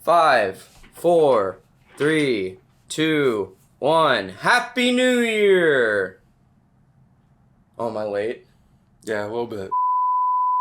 5, 4, 3, 2, 1. Happy New Year! Oh, am I late? Yeah, a little bit.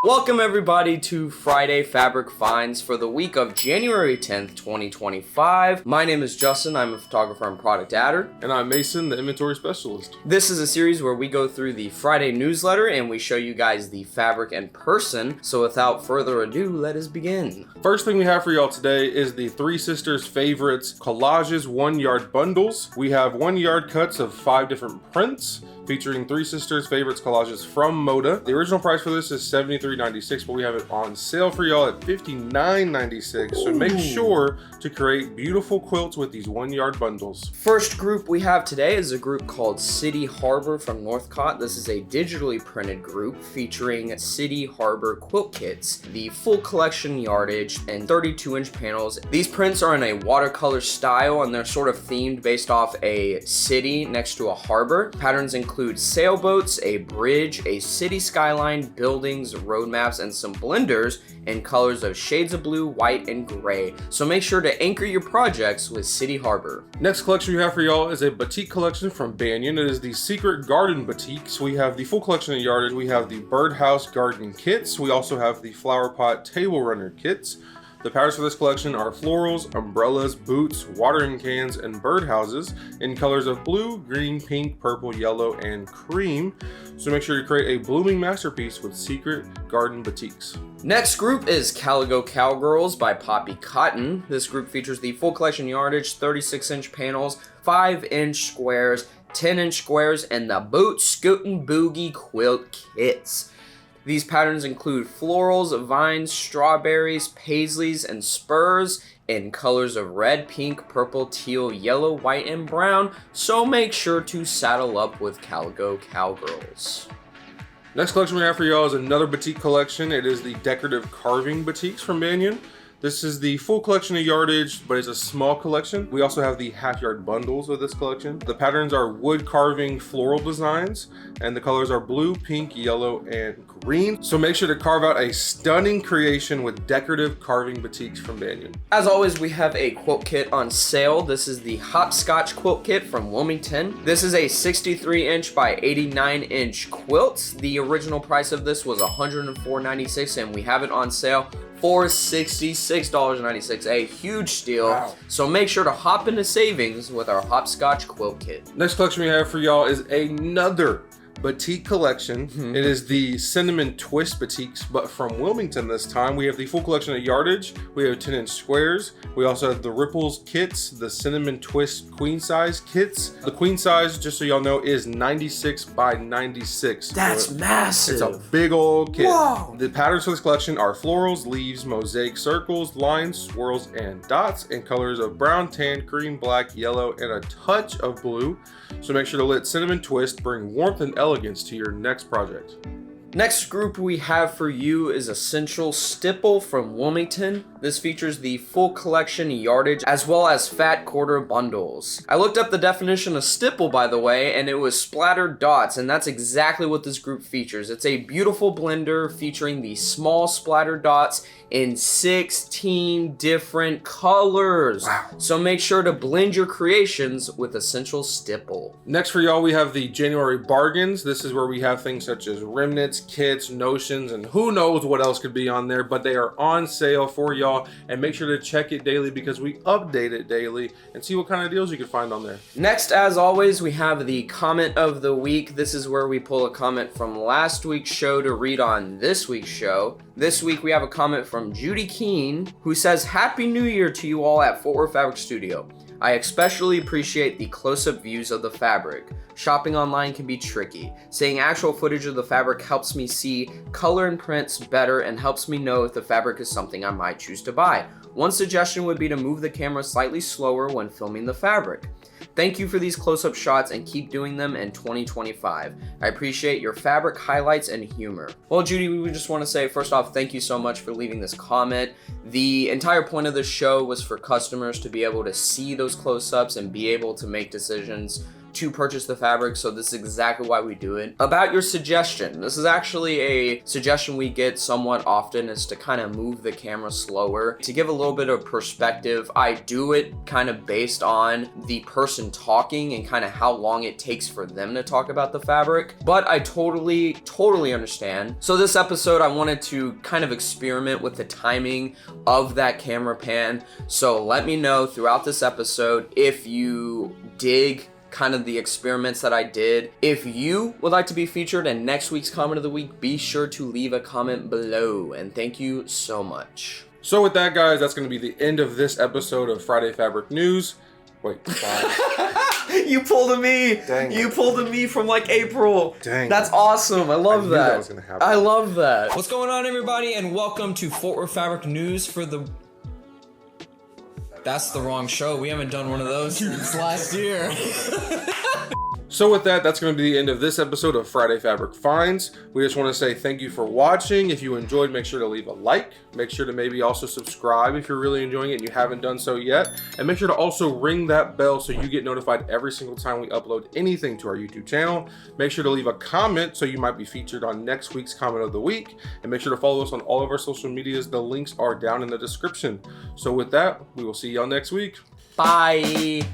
Welcome everybody to Friday Fabric Finds for the week of January 10th, 2025. My name is Justin, I'm a photographer and product adder. And I'm Mason, the inventory specialist. This is a series where we go through the Friday newsletter and we show you guys the fabric in person. So without further ado, let us begin. First thing we have for y'all today is the Three Sisters Favorites Collages 1-yard bundles. We have 1-yard cuts of 5 different prints, featuring Three Sisters Favorites collages from Moda. The original price for this is $73.96, but we have it on sale for y'all at $59.96. So make sure to create beautiful quilts with these 1-yard bundles. First group we have today is a group called City Harbor from Northcott. This is a digitally printed group featuring City Harbor Quilt Kits, the full collection yardage and 32-inch panels. These prints are in a watercolor style and they're sort of themed based off a city next to a harbor. Patterns include sailboats, a bridge, a city skyline, buildings, road maps, and some blenders in colors of shades of blue, white, and gray. So make sure to anchor your projects with City Harbor. Next collection we have for y'all is a batik collection from Banyan. It is the Secret Garden Batiks. We have the full collection of yardage. We have the birdhouse garden kits. We also have the flower pot table runner kits. The patterns for this collection are florals, umbrellas, boots, watering cans, and birdhouses in colors of blue, green, pink, purple, yellow, and cream. So make sure to create a blooming masterpiece with Secret Garden Batiks. Next group is Calico Cowgirls by Poppie Cotton. This group features the full collection yardage, 36-inch panels, 5-inch squares, 10-inch squares, and the Boot Scootin' Boogie Quilt Kits. These patterns include florals, vines, strawberries, paisleys, and spurs in colors of red, pink, purple, teal, yellow, white, and brown, so make sure to saddle up with Calico Cowgirls. Next collection we have for y'all is another batik collection. It is the Decorative Carving Batiks from Banyan. This is the full collection of yardage, but it's a small collection. We also have the half-yard bundles of this collection. The patterns are wood carving floral designs, and the colors are blue, pink, yellow, and green. So make sure to carve out a stunning creation with Decorative Carving Batiks from Banyan. As always, we have a quilt kit on sale. This is the Hopscotch Quilt Kit from Wilmington. This is a 63-inch by 89-inch quilt. The original price of this was $104.96, and we have it on sale for $66.96, a huge steal. Wow. So make sure to hop into savings with our Hopscotch Quilt Kit. Next collection we have for y'all is another batik collection. It is the Cinnamon Twist Batiks, but from Wilmington this time. We have the full collection of yardage. We have 10-inch squares. We also have the Ripples kits, the Cinnamon Twist queen size kits. The queen size, just so y'all know, is 96 by 96. That's massive. It's a big old kit. Whoa. The patterns for this collection are florals, leaves, mosaic circles, lines, swirls, and dots in colors of brown, tan, cream, black, yellow, and a touch of blue. So make sure to let Cinnamon Twist bring warmth and elegance to your next project. Next group we have for you is Essential Stipple from Wilmington. This features the full collection yardage as well as fat quarter bundles. I looked up the definition of stipple, by the way, and it was splattered dots, and that's exactly what this group features. It's a beautiful blender featuring the small splattered dots in 16 different colors. Wow. So make sure to blend your creations with Essential Stipple. Next for y'all, we have the January bargains. This is where we have things such as remnants, kits, notions, and who knows what else could be on there, but they are on sale for y'all, and make sure to check it daily because we update it daily and see what kind of deals you can find on there. Next, as always, we have the comment of the week. This is where we pull a comment from last week's show to read on this week's show. This week we have a comment from Judy Keene, who says, "Happy New Year to you all at Fort Worth Fabric Studio. I especially appreciate the close-up views of the fabric. Shopping online can be tricky. Seeing actual footage of the fabric helps me see color and prints better and helps me know if the fabric is something I might choose to buy. One suggestion would be to move the camera slightly slower when filming the fabric. Thank you for these close-up shots and keep doing them in 2025. I appreciate your fabric highlights and humor." Well, Judy, we just want to say, first off, thank you so much for leaving this comment. The entire point of this show was for customers to be able to see those close-ups and be able to make decisions to purchase the fabric, so this is exactly why we do it. About your suggestion, this is actually a suggestion we get somewhat often, is to kind of move the camera slower. To give a little bit of perspective, I do it kind of based on the person talking and kind of how long it takes for them to talk about the fabric, but I totally understand. So this episode, I wanted to kind of experiment with the timing of that camera pan. So let me know throughout this episode if you dig kind of the experiments that I did. If you would like to be featured in next week's comment of the week, be sure to leave a comment below, and thank you so much. So with that, guys, that's going to be the end of this episode of Friday Fabric News. Wait, You pulled a me. Dang You it. pulled a me from like April. Dang. That's awesome. I love knew that. that was gonna happen. I love that. What's going on, everybody, and welcome to Fort Worth Fabric News for the... That's the wrong show. We haven't done one of those since last year. So with that, that's going to be the end of this episode of Friday Fabric Finds. We just want to say thank you for watching. If you enjoyed, make sure to leave a like. Make sure to maybe also subscribe if you're really enjoying it and you haven't done so yet. And make sure to also ring that bell so you get notified every single time we upload anything to our YouTube channel. Make sure to leave a comment so you might be featured on next week's comment of the week. And make sure to follow us on all of our social medias. The links are down in the description. So with that, we will see y'all next week. Bye.